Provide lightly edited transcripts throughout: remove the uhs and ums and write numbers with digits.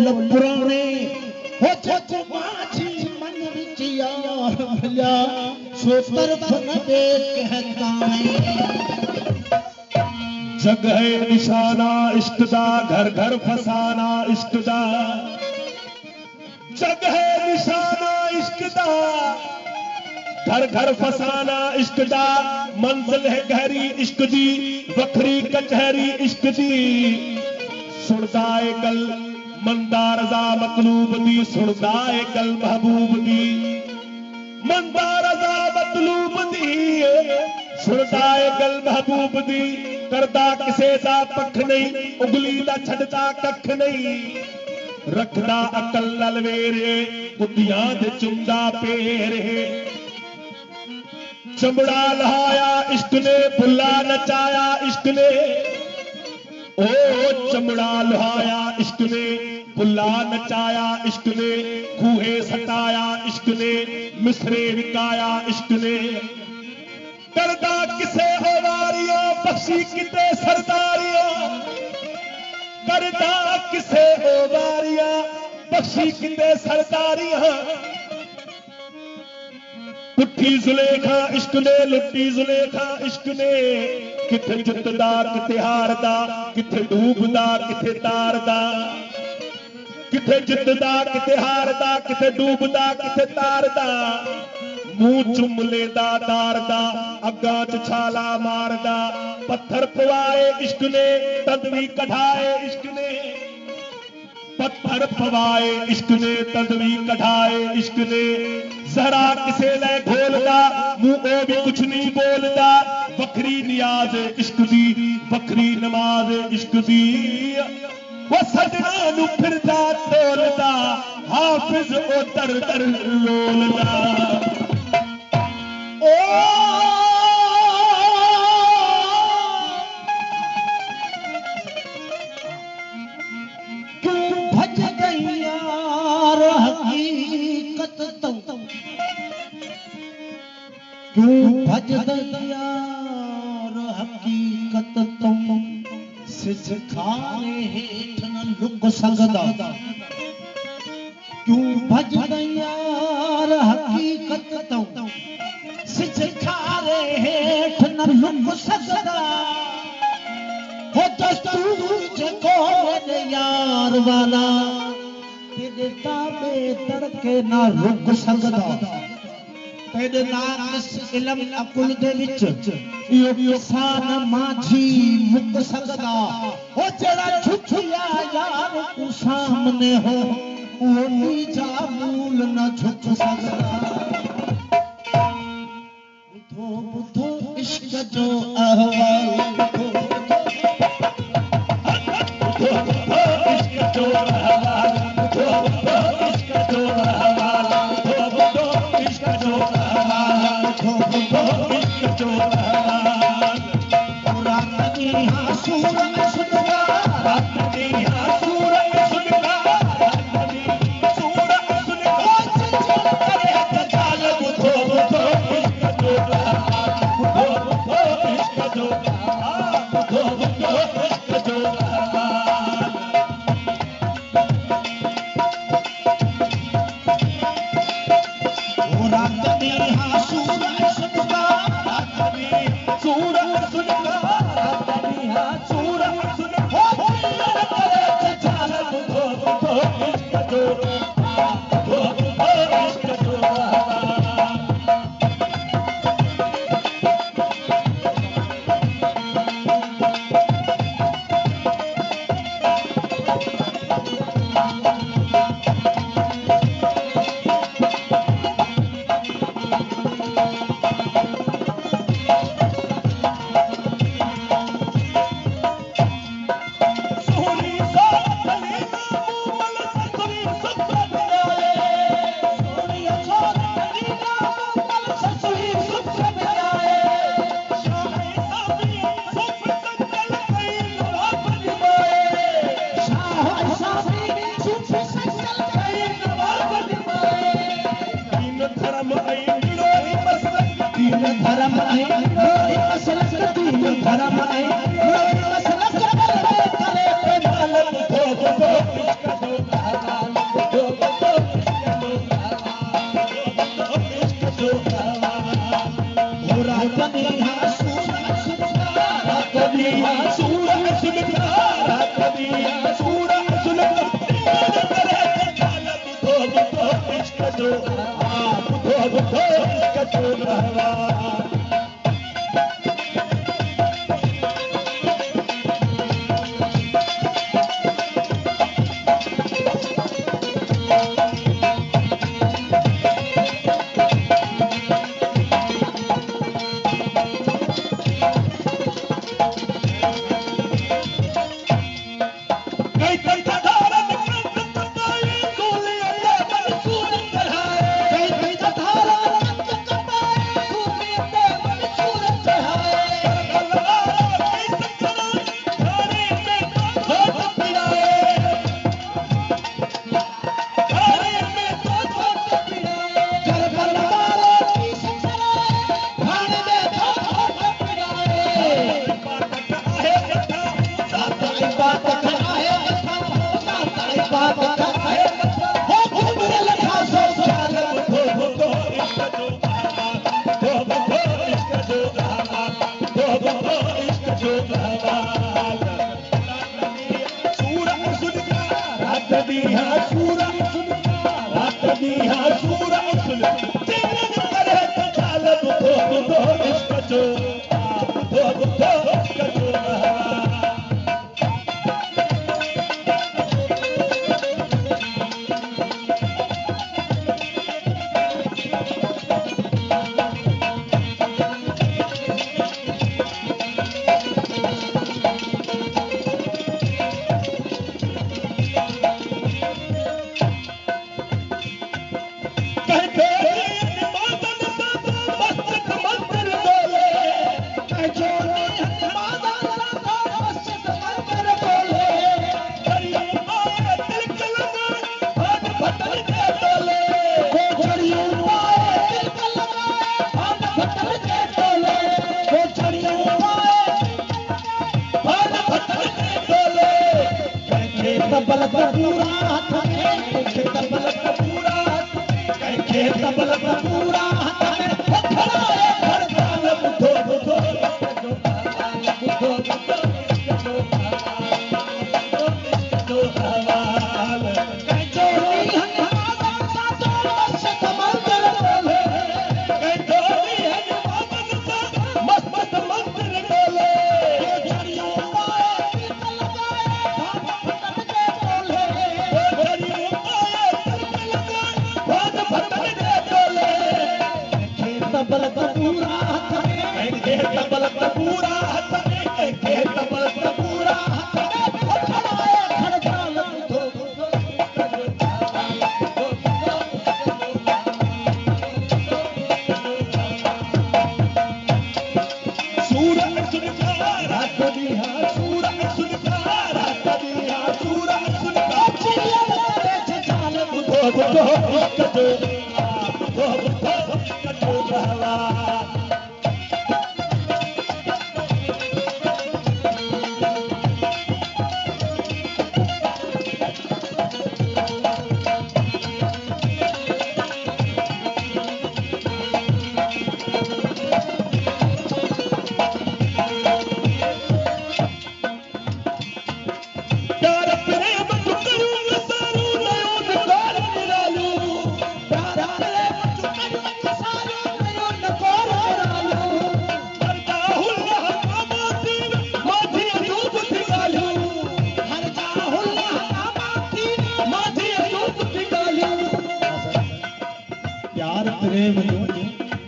बोल पुराने हो तो माझी मन विच यार भल्या सो तरफ न देख कहता है जगह निशाना इश्क दा घर घर फसाना इश्क दा जगह निशाना इश्क दा घर घर फसाना इश्क दा मंजिल है गहरी इश्क दी वखरी कचहरी इश्क दी सुनदा है गल मंदा रजा मतलूब दी सुनदा है गल महबूब दी मंदा रजा मतलूब दी सुनदा है गल महबूब दी करदा किसे दा पख नहीं उगली दा छड़दा कख नहीं रखदा अकल ललवेरे बुद्धियां दे चुंदा पेरे चमड़ा लहाया इश्क ने भुल्ला नचाया इश्क ने ओ चमड़ा लहाया इश्क ने भुल्ला नचाया इश्क ने खूहे सताया इश्क ने मिसरे विकाया इश्क ने करदा किसे होवारियों बख्शी किते सरदारियों करदा किसे होवारियां बख्शी किते सरदारियां पुट्ठी जुलेखा इश्क ने लुट्टी जुलेखा इश्क ने किथे जितदा किथे हारदा किथे डूबदा किथे तारदा किथे जितदा किथे हारदा किथे डूबदा किथे तारदा मुंह चुम लेदा तारदा अग्गा च छाला मारदा पत्थर पवाए इश्क ने तंदवी कढ़ाए इश्क ने पत्थर पवाए इश्क ने तंदवी कढ़ाए इश्क ने जहरा किसे ले घोलदा मुंह ओ भी कुछ नहीं बोलदा बखरी नियाज इश्क दी बखरी नमाज इश्क दी वो सजना नु फिरदा तोलदा हाफिज ओ दर दर रोलदा ओ क्यों भज गई यार हकीकत तो क्यों भज गई यार हकीकत तो सिखारे हेठ न लुक सकदा क्यों भज गई यार हकीकत तो सिखारे हेठ न लुक सकदा हो दस्तूर जको मेरे यार वाला तेरे ताबे तड़के ना रुक सकदा तेरे नाक़िस इल्म अकुल दे विच यो किसान माझी मुक सकदा हो जड़ा झुकिया यार को सामने हो वो नीचा मूल न झुक सकदा बुधो बुधो इश्क जो अहवाल धर्म धर्म जो बुधो बुधो इश्क जो अहवाल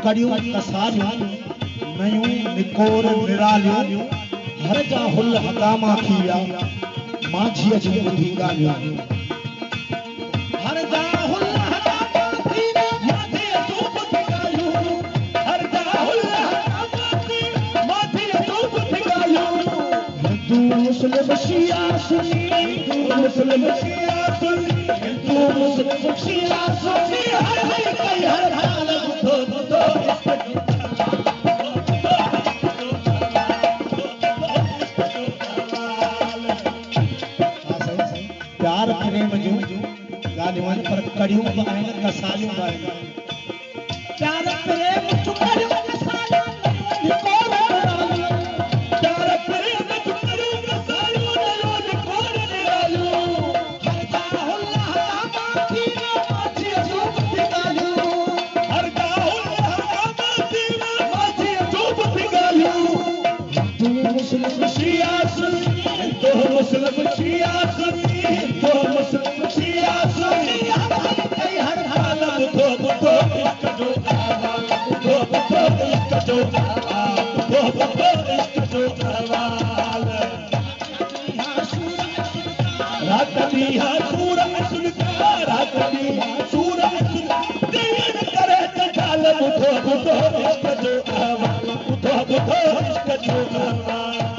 कड़ियूं कसारियूं नयूं निकोर निरालियूं हर जा हुल हकामा थी विया माझीअ जूं ॿुधी ॻाल्हियूं हर जा हुल हकामा थी विया माझीअ जूं ॿुधी ॻाल्हियूं हर जा हुल हकामा थी माझीअ जूं ॿुधी ॻाल्हियूं हिंदू मुस्लिम शिया सुन्नी हिंदू मुस्लिम शिया सुन्नी हिंदू मुस्लिम शिया सुन्नी हर हाल प्यार प्रेम जूं ॻाल्हियूं आहिनि पर कड़ियूं बि आहिनि कसारियूं बि आहिनि प्यार प्रेम जूं कड़ियूं कसारियूं प्यार प्रेम जूं कड़ियूं कसारियूं निकोर निरालियूं हर जा हुल हकामा थी माझीअ जूं ॿुधी रात ॾींहं सूर सुनता रात ॾींहं सूर देर करे त ॻाल्हि ॿुधो ॿुधो इश्क जो आवाज़ ॿुधो ॿुधो इश्क जो आवाज़